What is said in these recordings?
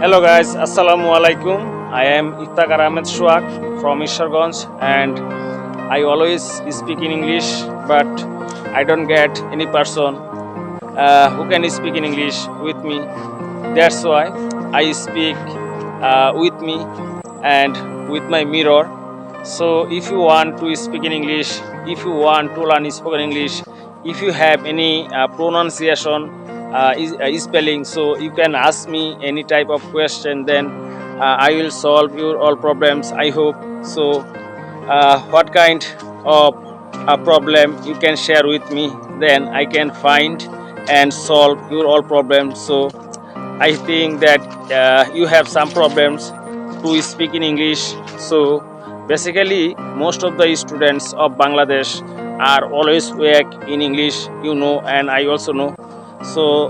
Hello guys, Assalamu alaikum. I am Iftakhar Ahmed Shuak from Isharganj and I always speak in English but I don't get any person who can speak in English with me. That's why I speak with me and with my mirror. So if you want to speak in English, if you want to learn spoken English, if you have any pronunciation, spelling, so you can ask me any type of question. Then I will solve your all problems. I hope so. What kind of problem you can share with me? Then I can find and solve your all problems. So I think that you have some problems to speak in English. So basically, most of the students of Bangladesh are always weak in English, and I also know. So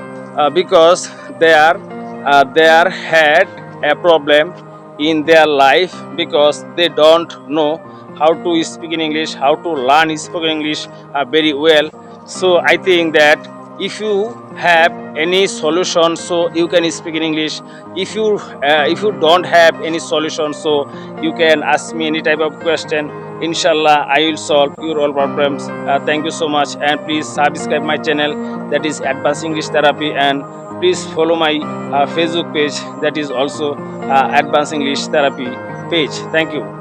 because they are had a problem in their life because they don't know how to speak in English, how to learn spoken English very well. So I think that if you have any solution, so you can speak in English. If you don't have any solution, so you can ask me any type of question. Inshallah, I will solve your all problems. Thank you so much, and please subscribe my channel, that is Advanced English Therapy, and please follow my Facebook page, that is also Advanced English Therapy page. Thank you.